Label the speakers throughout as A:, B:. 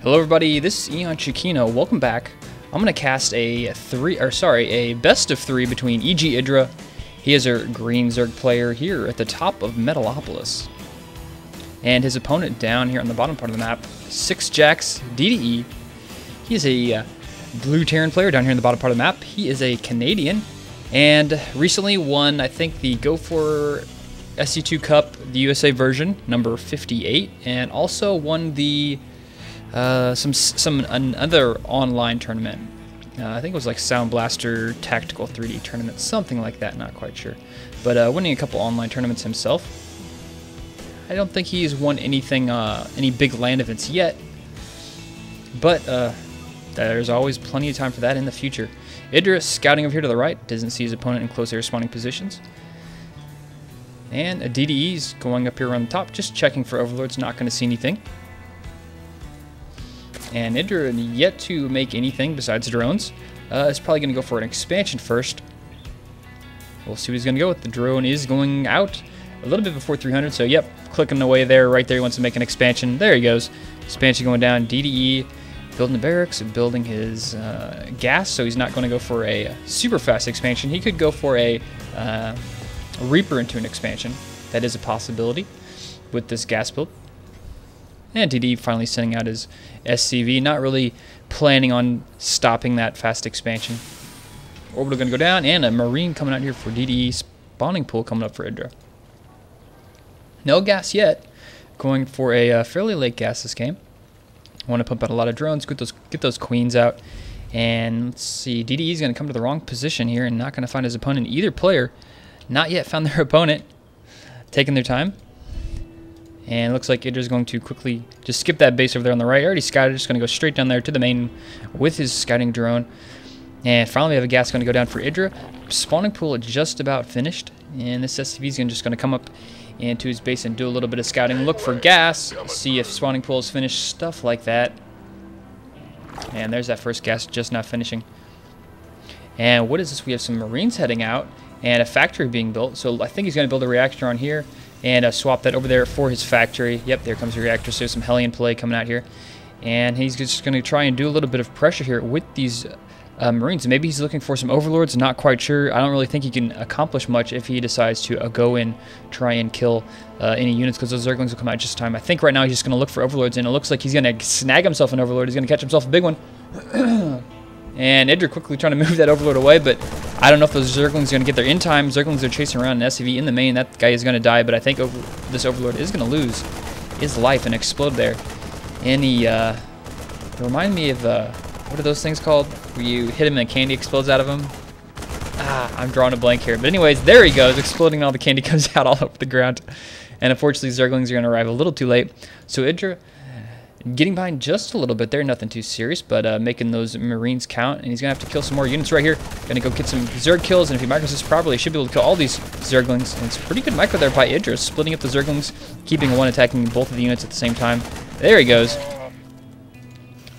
A: Hello everybody, this is EonShiKeno. Welcome back. I'm gonna cast a best of 3 between EGIdrA. He is a green Zerg player here at the top of Metalopolis. And his opponent down here on the bottom part of the map, sixjaxDDE. He is a blue Terran player down here in the bottom part of the map. He is a Canadian and recently won, I think, the Go For SC2 Cup, the USA version, number 58, and also won the another online tournament. I think it was like Sound Blaster Tactical 3D tournament, something like that, not quite sure. But winning a couple online tournaments himself. I don't think he's won anything, any big land events yet, but there's always plenty of time for that in the future. EGIdrA scouting over here to the right, doesn't see his opponent in close air spawning positions. And DDE's going up here around the top, just checking for overlords, not going to see anything. And EGIdrA yet to make anything besides drones. Is probably going to go for an expansion first. We'll see what he's going to go with. The drone is going out a little bit before 300, so yep, clicking away there, right there. He wants to make an expansion. There he goes. Expansion going down. DDE building the barracks, building his gas, so he's not going to go for a super fast expansion. He could go for a Reaper into an expansion. That is a possibility with this gas build. And DDE finally sending out his SCV, not really planning on stopping that fast expansion. Orbital going to go down, and a Marine coming out here for DDE. Spawning pool coming up for EGIdrA. No gas yet. Going for a fairly late gas this game. Want to pump out a lot of drones, get those queens out. And let's see, DDE is going to come to the wrong position here and not going to find his opponent. Either player not yet found their opponent. Taking their time. And it looks like EGIdrA is going to quickly just skip that base over there on the right. Already scouted, just going to go straight down there to the main with his scouting drone. And finally we have a gas going to go down for EGIdrA. Spawning pool just about finished. And this SCV is just going to come up into his base and do a little bit of scouting. Look for gas, see if spawning pool is finished, stuff like that. And there's that first gas just not finishing. And what is this? We have some Marines heading out and a factory being built. So I think he's going to build a reactor on here and swap that over there for his factory. Yep, there comes the reactor. So some Hellion play coming out here. And he's just going to try and do a little bit of pressure here with these Marines. Maybe he's looking for some overlords, not quite sure. I don't really think he can accomplish much if he decides to go in, try and kill any units, because those Zerglings will come out just in time. I think right now he's just going to look for overlords, and it looks like he's going to snag himself an overlord. He's going to catch himself a big one. And EGIdrA quickly trying to move that overlord away, but I don't know if those Zerglings are going to get there in time. Zerglings are chasing around an SCV in the main. That guy is going to die, but I think this overlord is going to lose his life and explode there. And he remind me of what are those things called? Where you hit him and candy explodes out of him? I'm drawing a blank here. But anyways, there he goes, exploding, and all the candy comes out all over the ground. And unfortunately, Zerglings are going to arrive a little too late. So EGIdrA getting behind just a little bit there, nothing too serious, but making those Marines count. And he's going to have to kill some more units right here. Going to go get some Zerg kills, and if he micros this properly, he should be able to kill all these Zerglings. And it's a pretty good micro there by EGIdrA, splitting up the Zerglings, keeping one attacking both of the units at the same time. There he goes.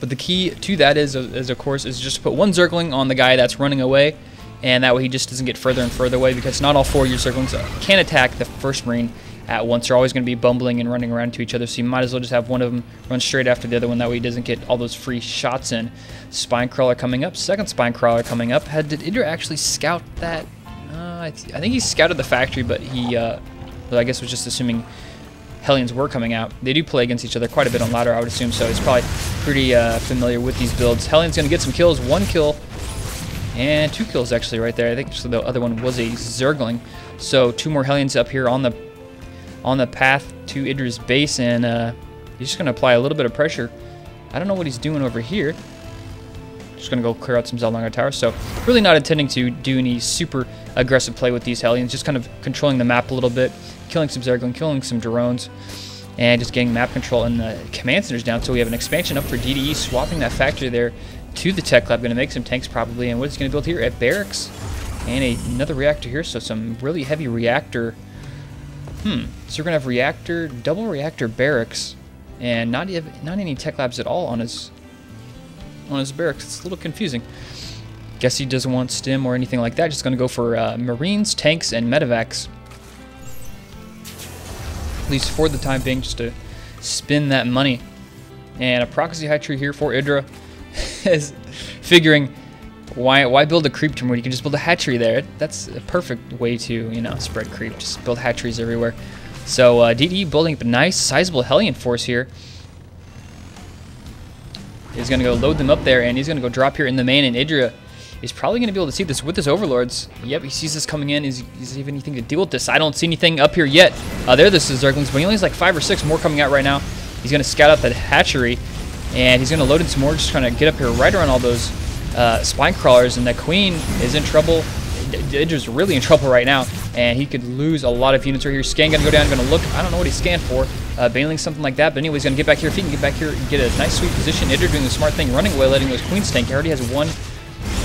A: But the key to that is of course, is just put one Zergling on the guy that's running away, and that way he just doesn't get further and further away, because not all 4 of your Zerglings can attack the first Marine at once. They're always going to be bumbling and running around to each other, so you might as well just have one of them run straight after the other one. That way he doesn't get all those free shots in. Spine Crawler coming up, second Spine Crawler coming up. Did EGIdrA actually scout that? I think he scouted the factory, but he, I guess was just assuming Hellions were coming out. They do play against each other quite a bit on ladder, I would assume, so he's probably pretty familiar with these builds. Hellion's going to get some kills, 1 kill, and 2 kills actually right there. I think so the other one was a Zergling. So 2 more Hellions up here on the path to EGIdRA's base, and he's just going to apply a little bit of pressure. I don't know what he's doing over here. Just going to go clear out some Zalonga towers. So really not intending to do any super aggressive play with these Hellions, just kind of controlling the map a little bit, killing some Zergling, killing some drones, and just getting map control and the command centers down. So we have an expansion up for DDE, swapping that factory there to the tech lab. Going to make some tanks probably. And what is he going to build here? At barracks and another reactor here. So some really heavy reactor. So we're going to have reactor, double reactor barracks, and not any tech labs at all on his barracks. It's a little confusing. Guess he doesn't want stim or anything like that. Just going to go for Marines, tanks, and medevacs. At least for the time being, just to spin that money. And a proxy hatchery here for EGIdrA is figuring why build a creep tomb when you can just build a hatchery there. That's a perfect way to, you know, spread creep. Just build hatcheries everywhere. So DDE building up a nice sizable Hellion force here. He's going to go load them up there, and he's going to go drop here in the main, and EGIdrA is probably going to be able to see this with his overlords. Yep, he sees this coming in. Is he have anything to deal with this? I don't see anything up here yet. There this is Zerglings, but he only has like 5 or 6 more coming out right now. He's going to scout out that hatchery, and he's going to load in some more, just trying to get up here right around all those spine crawlers, and the queen is in trouble. EGIdRA's really in trouble right now, and he could lose a lot of units right here. Scan going to go down, going to look. I don't know what he scanned for. Bailing something like that, but anyway, he's going to get back here. If he can get back here and get a nice sweet position, EGIdRA doing the smart thing, running away, letting those queens tank. He already has 1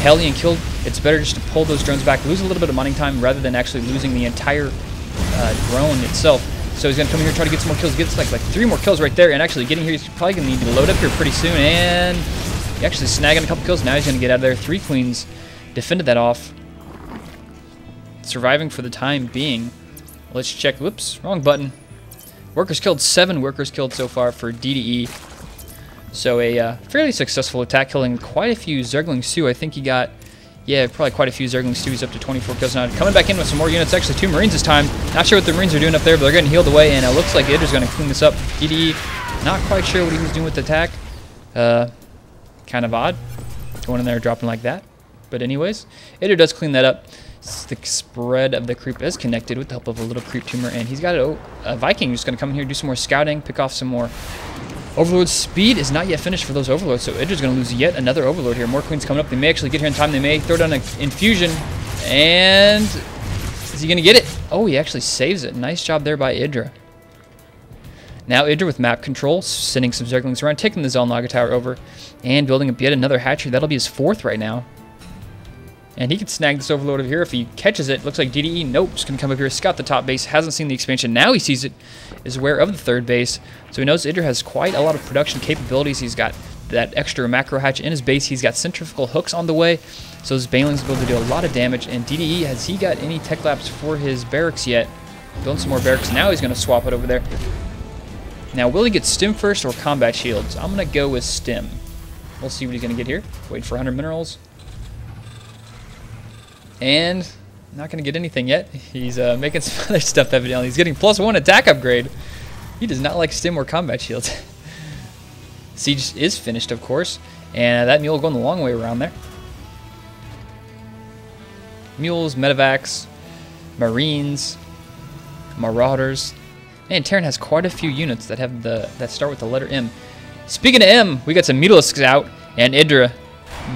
A: Hellion killed. It's better just to pull those drones back, lose a little bit of mining time rather than actually losing the entire drone itself. So he's going to come here, try to get some more kills, gets like 3 more kills right there, and actually getting here, he's probably going to need to load up here pretty soon, and he actually snagging a couple kills. Now he's going to get out of there. 3 queens, defended that off. Surviving for the time being. Let's check. Whoops, wrong button. Workers killed. 7 workers killed so far for DDE. So a fairly successful attack, killing quite a few Zerglings too. I think he got, yeah, probably quite a few Zerglings too. He's up to 24 kills now. Coming back in with some more units. Actually, 2 Marines this time. Not sure what the Marines are doing up there, but they're getting healed away, and it looks like EGIdRA's going to clean this up. DDE, not quite sure what he was doing with the attack. Kind of odd, going in there dropping like that. But anyways, EGIdRA does clean that up. The spread of the creep is connected with the help of a little creep tumor, and he's got a Viking who's going to come in here, do some more scouting, pick off some more overlords. Speed is not yet finished for those overlords, so EGIdRA's going to lose yet another overlord here. More queens coming up. They may actually get here in time. They may throw down an infusion, and is he going to get it? Oh, he actually saves it. Nice job there by EGIdRA. Now EGIdRA with map control, sending some Zerglings around, taking the Zelnaga Tower over, and building up yet another hatchery. That'll be his 4th right now. And he can snag this overlord over here if he catches it. Looks like DDE, nope, just going to come up here, scout the top base, hasn't seen the expansion. Now he sees it, is aware of the 3rd base. So he knows EGIdRA has quite a lot of production capabilities. He's got that extra macro hatch in his base. He's got centrifugal hooks on the way. So his Banelings will be able to do a lot of damage. And DDE, has he got any tech labs for his barracks yet? Building some more barracks. Now he's going to swap it over there. Now, will he get stim first or combat shields? I'm going to go with stim. We'll see what he's going to get here. Wait for 100 minerals. And not going to get anything yet. He's making some other stuff evidently. He's getting +1 attack upgrade. He does not like stim or combat shields. Siege is finished, of course. And that mule going the long way around there. Mules, medevacs, marines, marauders. And Terran has quite a few units that have that start with the letter M. Speaking of M, we got some Mutalisks out, and EGIdRA,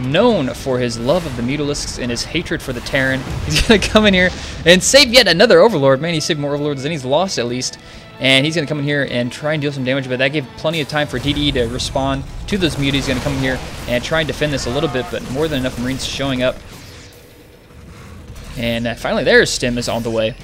A: known for his love of the Mutalisks and his hatred for the Terran, he's going to come in here and save yet another Overlord. Man, he saved more Overlords than he's lost, at least. And he's going to come in here and try and deal some damage, but that gave plenty of time for DDE to respond to those muties. He's going to come in here and try and defend this a little bit, but more than enough Marines showing up. And finally, there's Stim is on the way.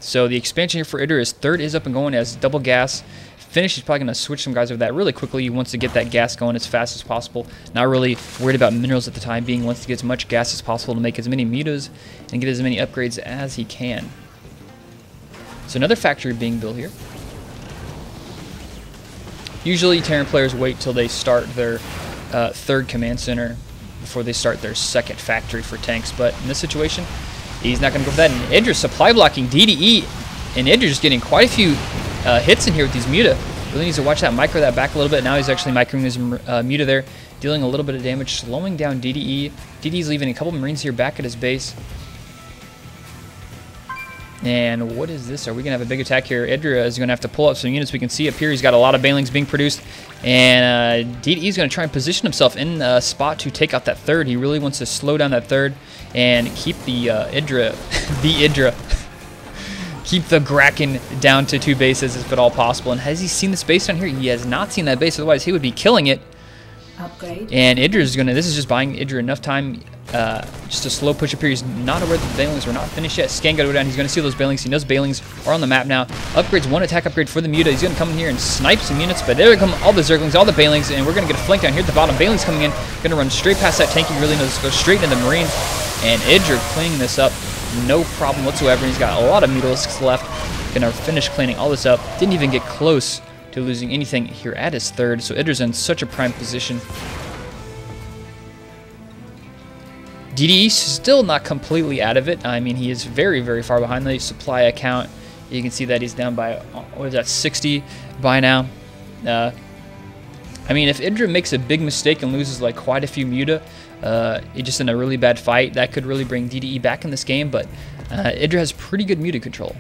A: So the expansion here for EGIdRA, his 3rd is up and going as double gas. Finish, he's probably going to switch some guys over that really quickly. He wants to get that gas going as fast as possible. Not really worried about minerals at the time being. Wants to get as much gas as possible to make as many mutas and get as many upgrades as he can. So another factory being built here. Usually Terran players wait till they start their 3rd command center before they start their 2nd factory for tanks. But in this situation, he's not going to go for that. And EGIdRA supply blocking DDE. And EGIdRA's getting quite a few hits in here with these muta. Really needs to watch that, micro that back a little bit. Now he's actually microing his muta there, dealing a little bit of damage, slowing down DDE. DDE's leaving a couple Marines here back at his base. And what is this? Are we going to have a big attack here? EGIdRA is going to have to pull up some units. We can see up here he's got a lot of Banelings being produced. And DDE is going to try and position himself in a spot to take out that 3rd. He really wants to slow down that 3rd and keep the EGIdRA, keep the Kraken down to 2 bases if at all possible. And has he seen this base down here? He has not seen that base, otherwise he would be killing it. Upgrade. And EGIdRA is going to, this is just buying EGIdRA enough time, just a slow push up here. He's not aware that the Banelings were not finished yet. Scan got to go down. He's going to see those Banelings. He knows Banelings are on the map now. Upgrades 1 attack upgrade for the muta. He's going to come in here and snipe some units, but there come all the Zerglings, all the Banelings, and we're going to get a flank down here at the bottom. Banelings coming in, going to run straight past that tank. He really knows to go straight into the Marine, and EGIdRA cleaning this up, no problem whatsoever. He's got a lot of Mutalisks left. Going to finish cleaning all this up. Didn't even get close to losing anything here at his third. So EGIdRA's in such a prime position. DDE still not completely out of it. I mean, he is very, very far behind the supply account. You can see that he's down by, what is that, 60 by now. I mean, if EGIdRA makes a big mistake and loses like quite a few muta, just in a really bad fight, that could really bring DDE back in this game. But EGIdRA has pretty good muta control.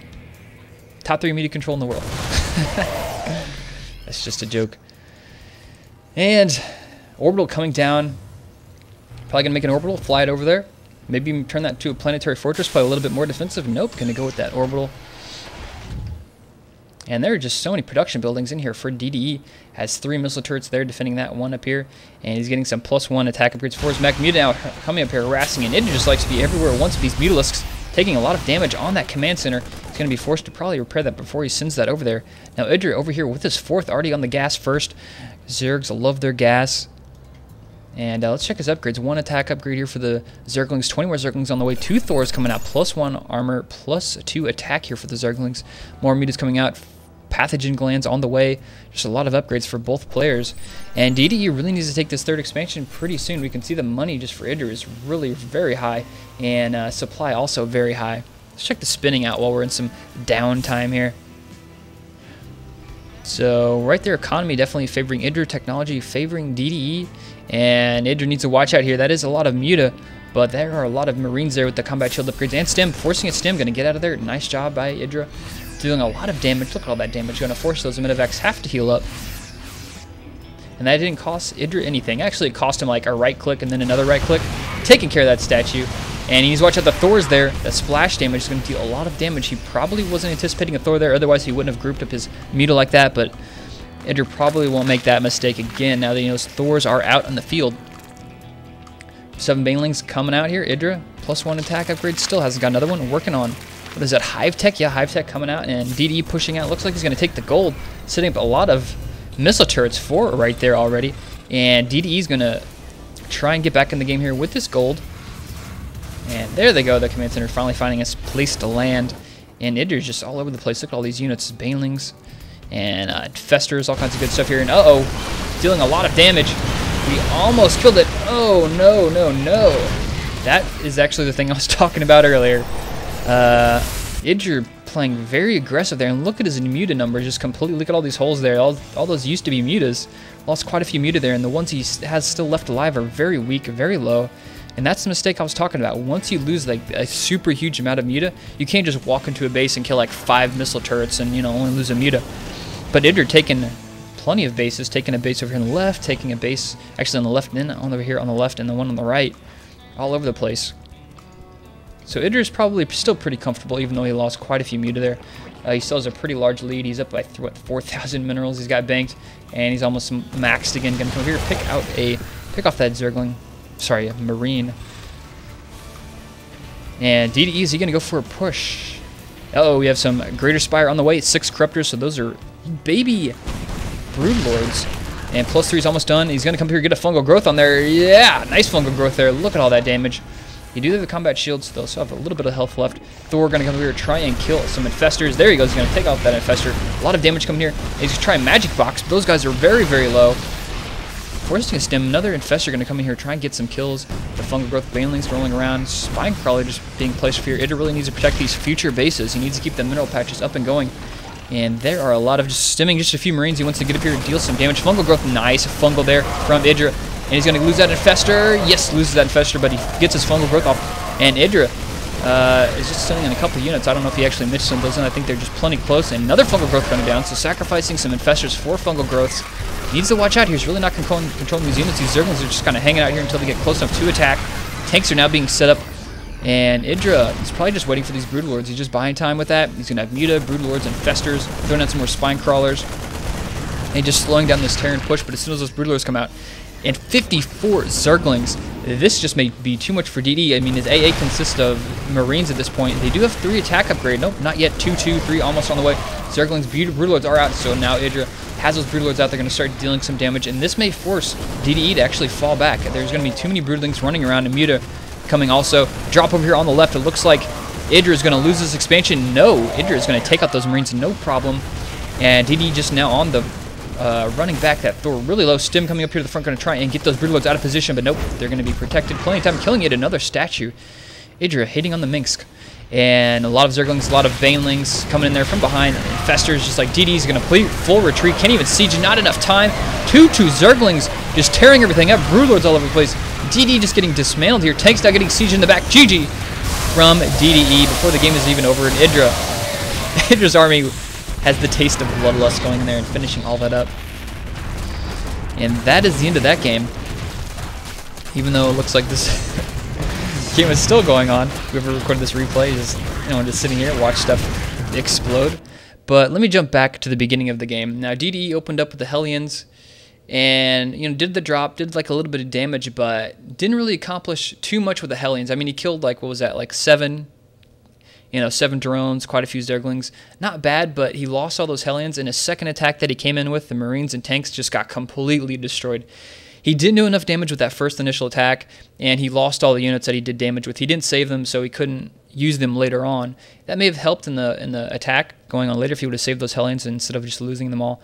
A: Top 3 muta control in the world. That's just a joke. And orbital coming down. Probably going to make an orbital, fly it over there. Maybe even turn that to a planetary fortress, play a little bit more defensive. Nope, going to go with that orbital. And there are just so many production buildings in here for DDE. Has 3 missile turrets there defending that one up here. And he's getting some +1 attack upgrades for his mech. Muta now coming up here harassing, and EGIdRA just likes to be everywhere at once with these Mutalisks, taking a lot of damage on that command center. He's going to be forced to probably repair that before he sends that over there. Now EGIdRA over here with his 4th already on the gas first. Zergs love their gas. And let's check his upgrades. 1 attack upgrade here for the Zerglings. 20 more Zerglings on the way. 2 Thors coming out. +1 armor. +2 attack here for the Zerglings. More mutas coming out. Pathogen glands on the way. Just a lot of upgrades for both players. And DDE really needs to take this 3rd expansion pretty soon. We can see the money just for EGIdRA is really very high. And supply also very high. Let's check the spinning out while we're in some downtime here. So right there, economy definitely favoring EGIdRA, technology favoring DDE. And EGIdRA needs to watch out here. That is a lot of muta, but there are a lot of Marines there with the combat shield upgrades and stim. Forcing a stim, going to get out of there. Nice job by EGIdRA. Doing a lot of damage. Look at all that damage. Going to force those Medivacs have to heal up. And that didn't cost EGIdRA anything. Actually, it cost him like a right click and then another right click. Taking care of that statue. And he needs to watch out the Thors there. That splash damage is going to deal a lot of damage. He probably wasn't anticipating a Thor there. Otherwise, he wouldn't have grouped up his muta like that. But EGIdRA probably won't make that mistake again now that he knows Thors are out on the field. 7 Banelings coming out here. EGIdRA, +1 attack upgrade. Still hasn't got another one. Working on, what is that, Hive Tech? Yeah, Hive Tech coming out. And DDE pushing out. Looks like he's going to take the gold. Setting up a lot of missile turrets for right there already. And DDE is going to try and get back in the game here with this gold. And there they go. The command center finally finding a place to land. And EGIdRA's just all over the place. Look at all these units. Banelings and Festers, all kinds of good stuff here. And dealing a lot of damage. We almost killed it. Oh, no, no, no. That is actually the thing I was talking about earlier. EGIdRA playing very aggressive there. And look at his muta numbers. Just completely, look at all these holes there. All those used to be mutas. Lost quite a few muta there. And the ones he has still left alive are very weak, very low. And that's the mistake I was talking about. Once you lose like a super huge amount of muta, you can't just walk into a base and kill like 5 missile turrets and, you know, only lose a muta. But EGIdRA taking plenty of bases, taking a base over here on the left, taking a base actually on the left, and then over here on the left, and the one on the right, all over the place. So EGIdRA is probably still pretty comfortable, even though he lost quite a few muta there. He still has a pretty large lead. He's up by what, 4,000 minerals. He's got banked, and he's almost maxed again. Gonna come over here, pick off that Zergling. Sorry, a Marine. And DDE, is he gonna go for a push? We have some Greater Spire on the way. 6 Corruptors, so those are baby Broodlords. And +3 is almost done. He's gonna come here and get a fungal growth on there. Yeah, nice fungal growth there. Look at all that damage. You do have the combat shields, though, so have a little bit of health left. Thor gonna come over here, try and kill some Infestors. There he goes. He's gonna take off that Infestor. A lot of damage coming here. He's gonna try Magic Box, but those guys are very, very low. Forcing a stim, another Infestor going to come in here, try and get some kills. The fungal growth Banelings rolling around. Spinecrawler just being placed for here. EGIdRA really needs to protect these future bases. He needs to keep the mineral patches up and going. And there are a lot of just stimming, just a few Marines. He wants to get up here and deal some damage. Fungal growth, nice fungal there from EGIdRA. And he's going to lose that Infestor. Yes, loses that Infestor, but he gets his fungal growth off. And EGIdRA is just sending in a couple units. I don't know if he actually missed some of those, and I think they're just plenty close. And another fungal growth coming down, so sacrificing some Infestors for fungal growths. Needs to watch out here. He's really not controlling these units. These Zerglings are just kind of hanging out here until they get close enough to attack. Tanks are now being set up. And EGIdRA is probably just waiting for these Broodlords. He's just buying time with that. He's going to have muta, Broodlords, and Festers. Throwing out some more Spinecrawlers. And just slowing down this Terran push. But as soon as those Broodlords come out, and 54 Zerglings. This just may be too much for DD. I mean, his AA consists of Marines at this point. They do have 3 attack upgrade. Nope, not yet. 2, 2, 3, almost on the way. Zerglings, Broodlords are out. So now EGIdRA has those Broodlords out. They're going to start dealing some damage. And this may force DDE to actually fall back. There's going to be too many Broodlings running around, and muta coming also. Drop over here on the left. It looks like EGIdRA is going to lose this expansion. No, EGIdRA is going to take out those Marines, no problem. And DDE just now on the running back that Thor really low. Stim coming up here to the front, going to try and get those Broodlords out of position, but nope, they're going to be protected. Plenty of time killing it. Another statue. EGIdrA hitting on the Minsk. And a lot of Zerglings, a lot of Banelings coming in there from behind. Fester's just like, DD's going to full retreat. Can't even siege, not enough time. 2-2 Zerglings just tearing everything up. Broodlords all over the place. DD just getting dismantled here. Tanks now getting siege in the back. GG from DDE before the game is even over. And EGIdRA's army has the taste of bloodlust going in there and finishing all that up. And that is the end of that game. Even though it looks like this game is still going on. Whoever recorded this replay is, just sitting here, watch stuff explode. But let me jump back to the beginning of the game. Now, DDE opened up with the Hellions and, did the drop, did like a little bit of damage, but didn't really accomplish too much with the Hellions. I mean, he killed like, what was that, like 7 drones, quite a few Zerglings. Not bad, but he lost all those Hellions, and his second attack that he came in with, the Marines and tanks, just got completely destroyed. He didn't do enough damage with that first initial attack, and he lost all the units that he did damage with. He didn't save them, so he couldn't use them later on. That may have helped in the attack going on later if he would have saved those Hellions instead of just losing them all.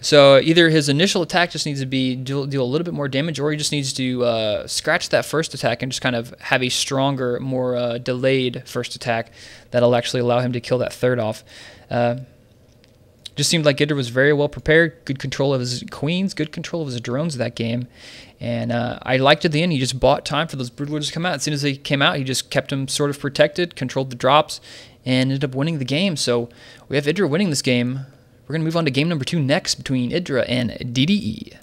A: So either his initial attack just needs to deal a little bit more damage, or he just needs to scratch that first attack and just kind of have a stronger, more delayed first attack that'll actually allow him to kill that third off. Just seemed like EGIdRA was very well prepared, good control of his queens, good control of his drones that game. And I liked at the end, he just bought time for those Broodlords to come out. As soon as they came out, he just kept them sort of protected, controlled the drops, and ended up winning the game. So we have EGIdRA winning this game. We're going to move on to game number 2 next between EGIdRA and DDE.